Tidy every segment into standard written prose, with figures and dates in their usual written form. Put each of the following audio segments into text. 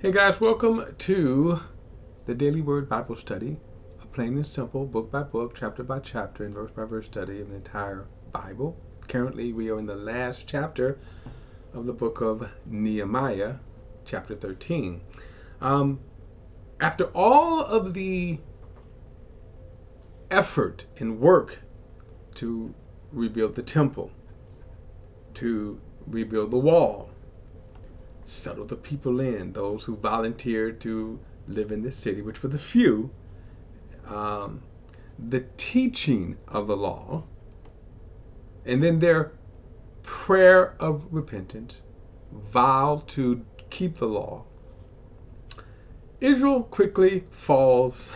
Hey guys, welcome to the Daily Word Bible Study, a plain and simple, book by book, chapter by chapter, and verse by verse study of the entire Bible. Currently, we are in the last chapter of the book of Nehemiah, chapter 13. After all of the effort and work to rebuild the temple, to rebuild the wall, settle the people in, those who volunteered to live in the city, which were the few, the teaching of the law, and then their prayer of repentance, vow to keep the law, Israel quickly falls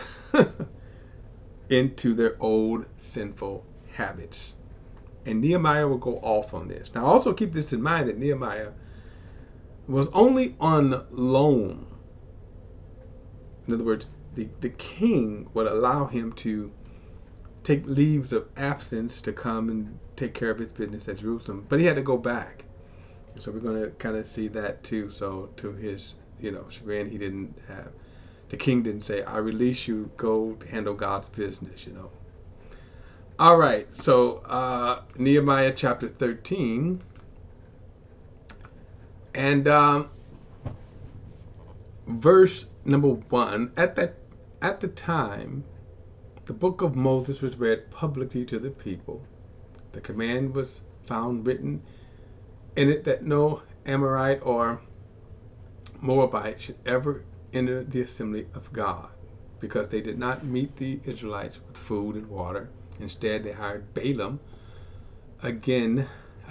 into their old sinful habits. And Nehemiah will go off on this. Now also keep this in mind that Nehemiah was only on loan. In other words, the king would allow him to take leaves of absence to come and take care of his business at Jerusalem, but he had to go back. So we're going to kind of see that too. So to his, chagrin, the king didn't say, "I release you, go handle God's business," All right, so Nehemiah chapter 13. And verse number 1, at the time, the book of Moses was read publicly to the people. The command was found written in it that no Amorite or Moabite should ever enter the assembly of God, because they did not meet the Israelites with food and water. Instead, they hired Balaam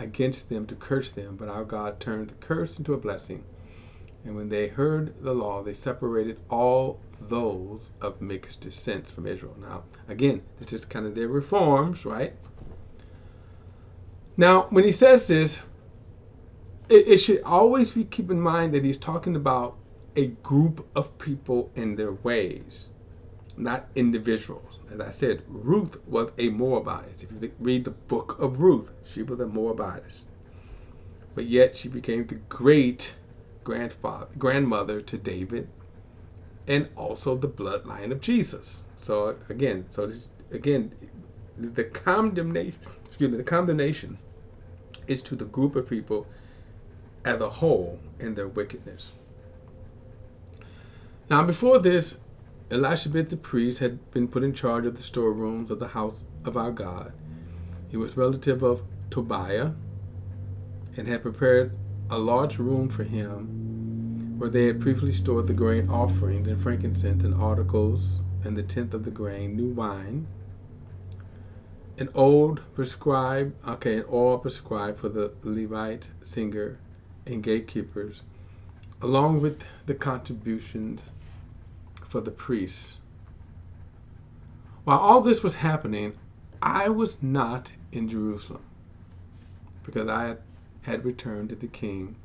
against them to curse them, but our God turned the curse into a blessing. And when they heard the law, they separated all those of mixed descent from Israel. Now, again, this is kind of their reforms, right? Now, when he says this, it should always be keep in mind that he's talking about a group of people and their ways, not individuals. As I said, Ruth was a Moabite. If you read the book of Ruth, she was a Moabitess. But yet she became the great grandmother to David, and also the bloodline of Jesus. So the condemnation is to the group of people as a whole in their wickedness. Now, before this, Elisha the priest had been put in charge of the storerooms of the house of our God. He was relative of Tobiah and had prepared a large room for him where they had previously stored the grain offerings and frankincense and articles and the tenth of the grain, new wine, an oil prescribed for the Levite, singer, and gatekeepers, along with the contributions for the priests. While all this was happening, I was not in Jerusalem, because I had returned to the king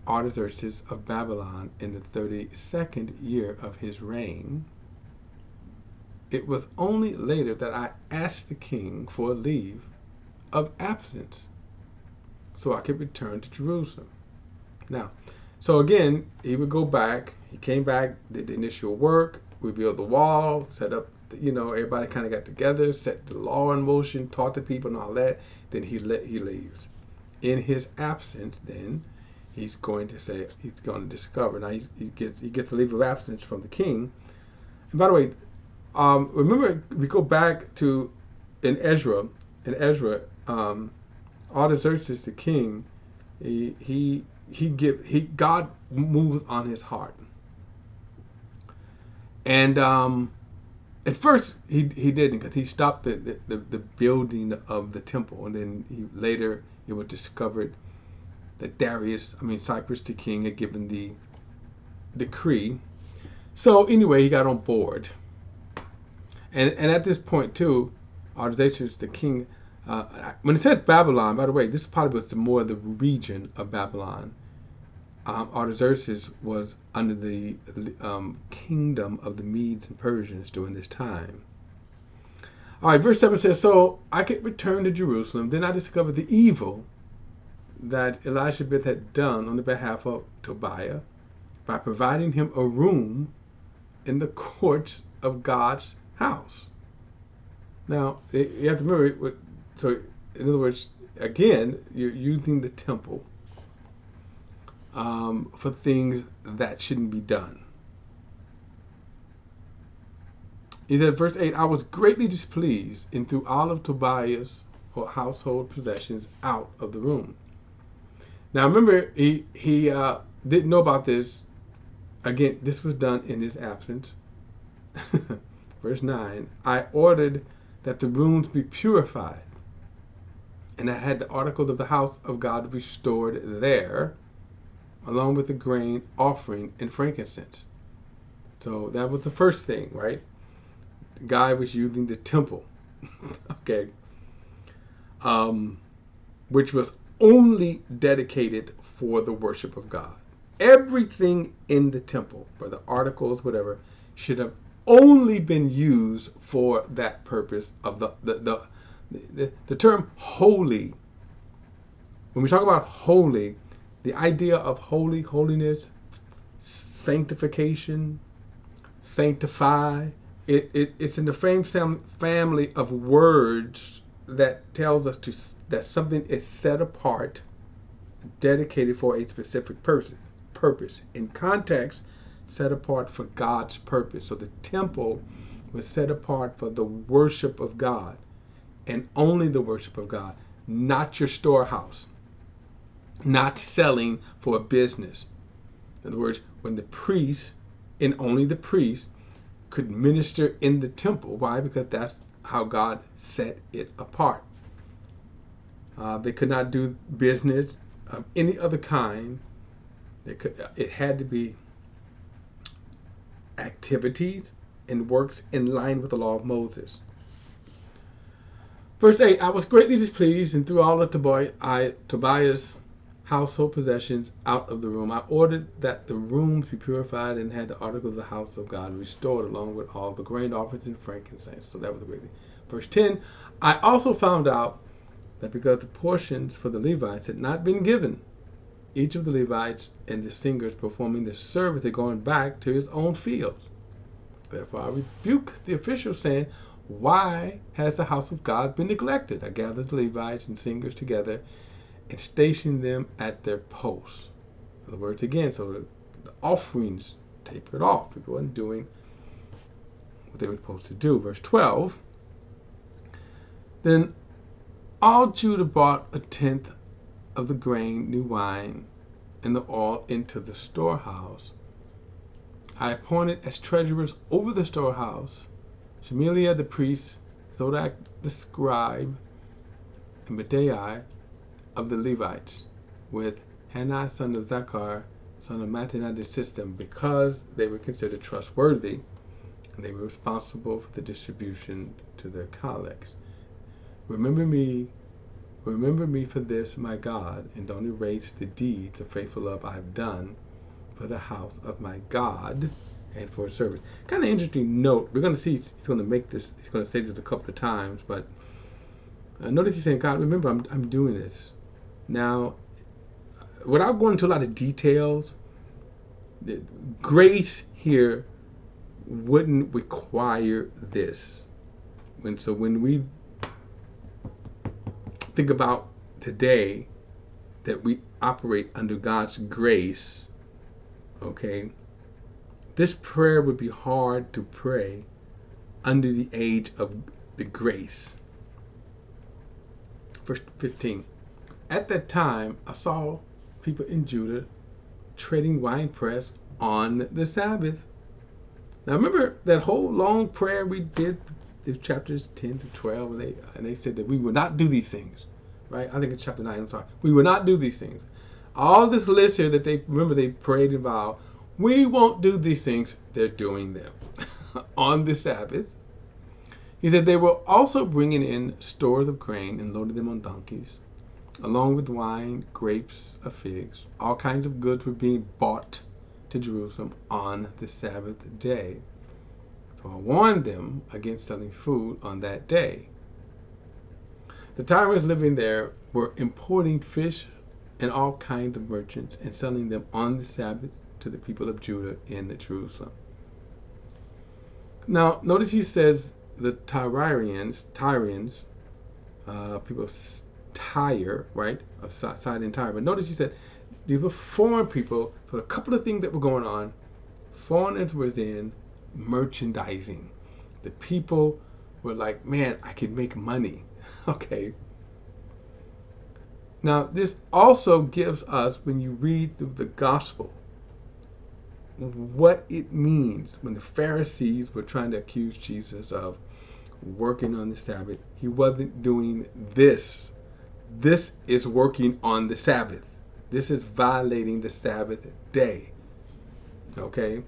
Artaxerxes of Babylon in the 32nd year of his reign. It was only later that I asked the king for a leave of absence so I could return to Jerusalem. Now, so again, he would go back. He came back, did the initial work, rebuilt the wall, set up, everybody kind of got together, set the law in motion, taught the people and all that. Then he leaves. In his absence, then he's going to discover. Now he gets a leave of absence from the king. And by the way, remember, we go back to in Ezra, Artaxerxes the king, God moves on his heart. And at first he didn't, because he stopped the building of the temple, and then later it was discovered that Cyprus the king had given the decree. So anyway, he got on board. And at this point too, Artaxerxes the king, when it says Babylon, by the way, this probably was more the region of Babylon. Artaxerxes was under the kingdom of the Medes and Persians during this time. All right, verse 7 says, "So I could return to Jerusalem. Then I discovered the evil that Elisha had done on the behalf of Tobiah, by providing him a room in the courts of God's house. Now, you have to remember, so in other words, again, you're using the temple for things that shouldn't be done. He said, verse 8, I was greatly displeased and threw all of Tobiah's household possessions out of the room. Now remember, he didn't know about this. Again, this was done in his absence. Verse 9, I ordered that the rooms be purified, and I had the articles of the house of God restored there, along with the grain offering and frankincense. So that was the first thing, right? The guy was using the temple, okay, which was only dedicated for the worship of God. Everything in the temple, whether articles, whatever, should have only been used for that purpose of the term holy. When we talk about holy, the idea of holiness, sanctification, sanctify, it's in the family of words that tells us that something is set apart, dedicated for a specific purpose. In context, set apart for God's purpose. So the temple was set apart for the worship of God, and only the worship of God, not your storehouse, not selling for a business. In other words, when the priest, and only the priest, could minister in the temple. Why? Because that's how God set it apart. They could not do business of any other kind. It had to be activities and works in line with the law of Moses. Verse 8, I was greatly displeased and threw all of Tobiah's household possessions out of the room. I ordered that the rooms be purified and had the articles of the house of God restored, along with all the grain offerings and frankincense. So that was a great thing. Verse 10, I also found out that because the portions for the Levites had not been given, each of the Levites and the singers performing the service had gone back to his own fields. Therefore I rebuke the officials, saying, why has the house of God been neglected? I gathered the Levites and singers together and stationed them at their posts. In other words, again, so the offerings tapered off. People weren't doing what they were supposed to do. Verse 12, then all Judah brought a tenth of the grain, new wine, and the oil into the storehouse. I appointed as treasurers over the storehouse Shemaiah the priest, Zodak the scribe, and Bedai of the Levites, with Hannah son of Zachar, son of Mattanah the assistant, because they were considered trustworthy, and they were responsible for the distribution to their colleagues. Remember me for this, my God, and don't erase the deeds of faithful love I have done for the house of my God and for his service. Kind of interesting note. We're going to see he's going to make this. He's going to say this a couple of times, but notice he's saying, God, remember, I'm doing this. Now, without going into a lot of details, grace here wouldn't require this. So when we think about today that we operate under God's grace, okay, this prayer would be hard to pray under the age of the grace. Verse 15. At that time, I saw people in Judah treading winepress on the Sabbath. Now remember that whole long prayer we did, in chapters 10 to 12, and they said that we would not do these things, right? I think it's chapter 9, I'm sorry. We will not do these things. All this list here that they prayed and vowed, we won't do these things. They're doing them on the Sabbath. He said they were also bringing in stores of grain and loaded them on donkeys, along with wine, grapes, figs. All kinds of goods were being bought to Jerusalem on the Sabbath day. So I warned them against selling food on that day. The Tyrians living there were importing fish and all kinds of merchants and selling them on the Sabbath to the people of Judah in Jerusalem. Now, notice he says the Tyrians, people of Tyre, right, of Sidon and Tyre. But notice he said these were foreign people. So a couple of things that were going on. Foreigners were in merchandising. The people were like, man, I can make money. Okay. Now, this also gives us, when you read through the gospel, what it means when the Pharisees were trying to accuse Jesus of working on the Sabbath. He wasn't doing this. This is working on the Sabbath. This is violating the Sabbath day. Okay?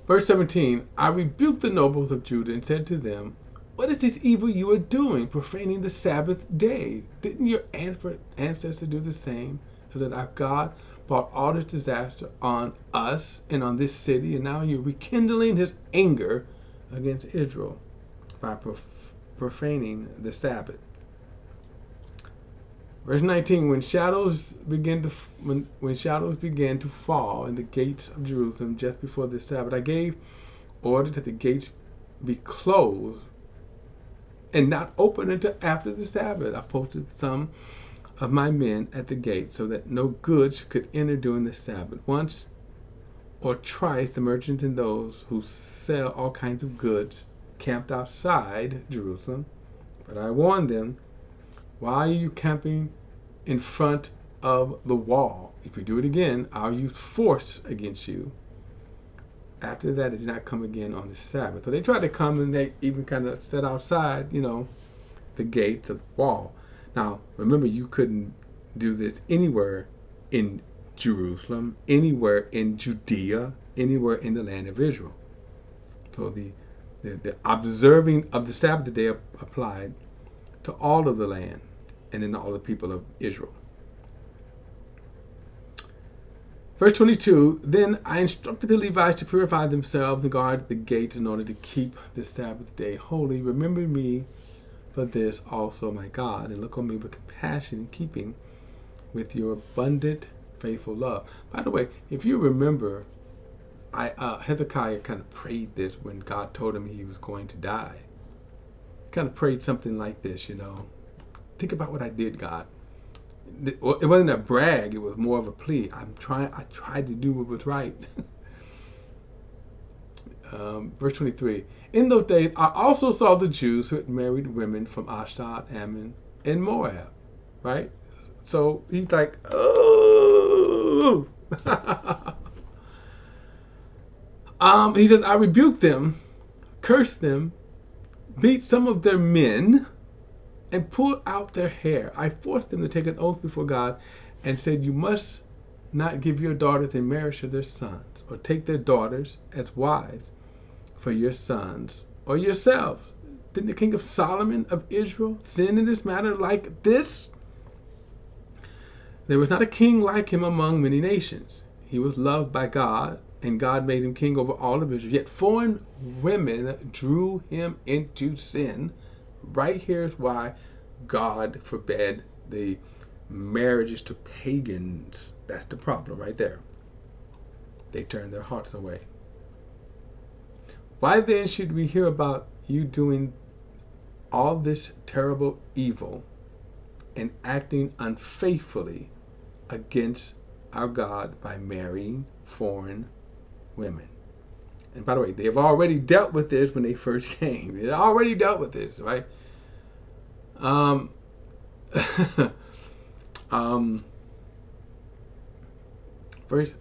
Verse 17, I rebuked the nobles of Judah and said to them, what is this evil you are doing, profaning the Sabbath day? Didn't your ancestors do the same, so that our God brought all this disaster on us and on this city, and now you're rekindling his anger against Israel by profaning the Sabbath. Verse 19, when shadows began to fall in the gates of Jerusalem just before the Sabbath, I gave order that the gates be closed and not open until after the Sabbath. I posted some of my men at the gate so that no goods could enter during the Sabbath. Once or twice the merchants and those who sell all kinds of goods camped outside Jerusalem, but I warned them, why are you camping in front of the wall? If you do it again, I'll use force against you. After that, it did not come again on the Sabbath. So they tried to come, and they even kind of set outside, the gates of the wall. Now, remember, you couldn't do this anywhere in Jerusalem, anywhere in Judea, anywhere in the land of Israel. So the observing of the Sabbath day applied to all of the land and in all the people of Israel. Verse 22, then I instructed the Levites to purify themselves and guard the gates in order to keep the Sabbath day holy. Remember me for this also, my God, and look on me with compassion in keeping with your abundant, faithful love. By the way, if you remember, Hezekiah kind of prayed this when God told him he was going to die. Kind of prayed something like this, Think about what I did, God. It wasn't a brag, it was more of a plea. I tried to do what was right. Verse 23, in those days I also saw the Jews who had married women from Ashdod, Ammon, and Moab. Right? So he's like, oh. He says, I rebuked them, cursed them, beat some of their men, and pulled out their hair. I forced them to take an oath before God and said, you must not give your daughters in marriage to their sons, or take their daughters as wives for your sons or yourselves. Didn't the king of Solomon of Israel sin in this matter like this? There was not a king like him among many nations. He was loved by God, and God made him king over all of Israel. Yet foreign women drew him into sin. Right here is why God forbade the marriages to pagans. That's the problem right there. They turned their hearts away. Why then should we hear about you doing all this terrible evil and acting unfaithfully against our God by marrying foreign women? And by the way, they've already dealt with this when they first came. They already dealt with this, right? Verse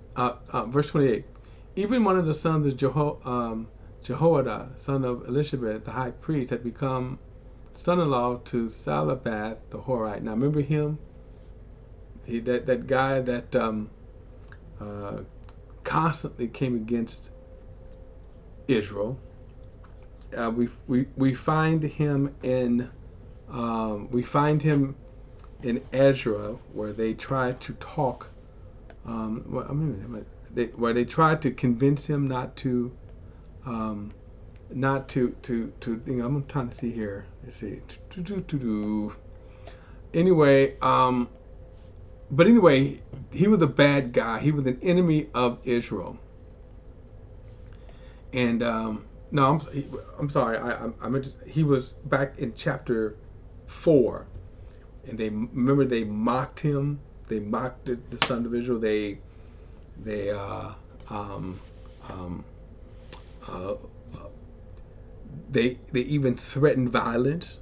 28. Even one of the sons of Jehoiada, son of Elizabeth, the high priest, had become son-in-law to Salabbath the Horite. Now remember him? That guy that constantly came against Israel. We find him in Ezra, where they try to talk. Where they tried to convince him not to. I'm trying to see here. Let's see. Anyway, he was a bad guy. He was an enemy of Israel. And no, I'm sorry. I meant he was back in chapter 4, and they mocked him. They mocked the sons of Israel. They um, um, uh, they even threatened violence.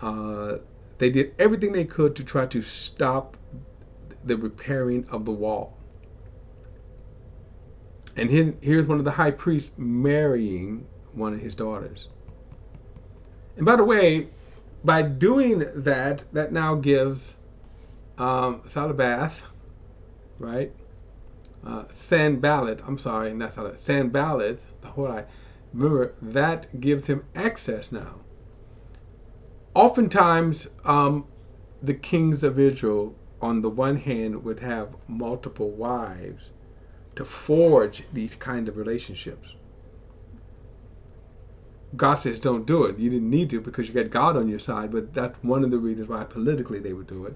They did everything they could to try to stop the repairing of the wall. And here's one of the high priests marrying one of his daughters. And by the way, by doing that, that now gives sabbath, right? Sanballat, I'm sorry, not Sabbath, Sanballat, the Horai. Remember, that gives him access now. Oftentimes, the kings of Israel, on the one hand, would have multiple wives to forge these kind of relationships. God says don't do it. You didn't need to because you got God on your side, but that's one of the reasons why politically they would do it.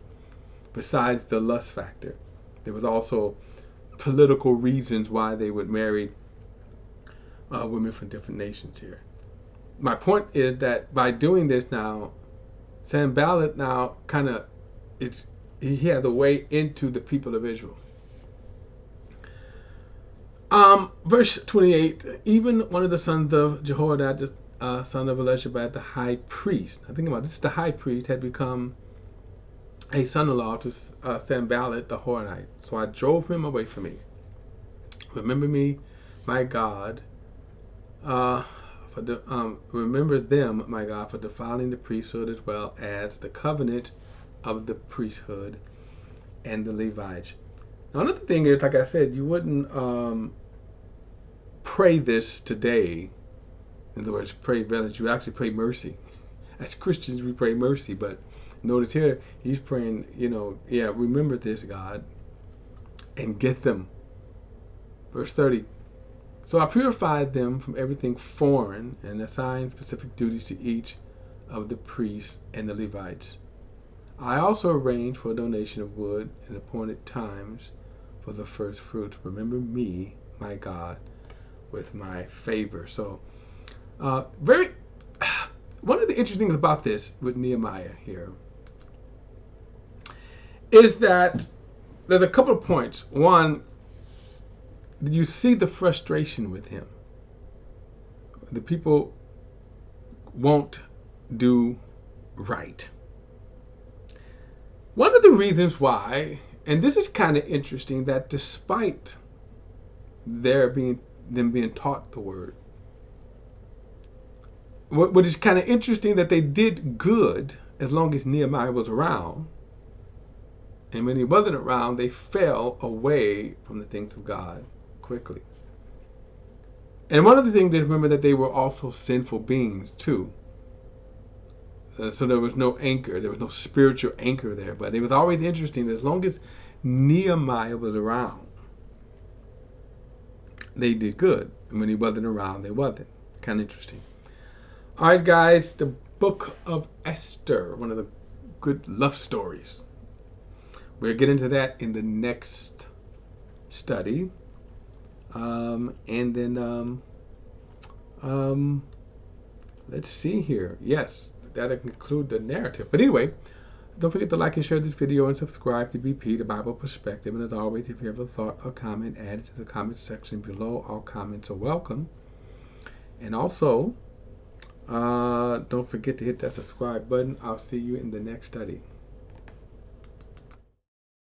Besides the lust factor, there was also political reasons why they would marry women from different nations here. My point is that by doing this now, Sanballat now kind of, he had a way into the people of Israel. Verse 28, even one of the sons of Jehoiada, son of Elishama, the high priest. Now think about this, the high priest had become a son-in-law to Sanballat the Horonite. So I drove him away from me. Remember me, my God, remember them, my God, for defiling the priesthood as well as the covenant of the priesthood and the Levites. Now, another thing is, like I said, you wouldn't pray this today. In other words, pray vengeance. You actually pray mercy. As Christians, we pray mercy, but notice here, he's praying, remember this, God, and get them. Verse 30. So I purified them from everything foreign and assigned specific duties to each of the priests and the Levites. I also arranged for a donation of wood and appointed times for the first fruits. Remember me, my God, with my favor. So, one of the interesting things about this with Nehemiah here is that there's a couple of points. One, you see the frustration with him. The people won't do right. One of the reasons why, and this is kind of interesting, that despite them being taught the word, what is kind of interesting that they did good as long as Nehemiah was around, and when he wasn't around, they fell away from the things of God quickly. And one of the things to remember that they were also sinful beings too. So there was no anchor, there was no spiritual anchor there. But it was always interesting that as long as Nehemiah was around, they did good. And when he wasn't around, they wasn't. Kind of interesting. All right, guys, the book of Esther, one of the good love stories. We'll get into that in the next study. And then, let's see here. Yes, that'll conclude the narrative. But anyway, don't forget to like and share this video and subscribe to BP, the Bible Perspective. And as always, if you have a thought or comment, add it to the comment section below. All comments are welcome. And also, don't forget to hit that subscribe button. I'll see you in the next study.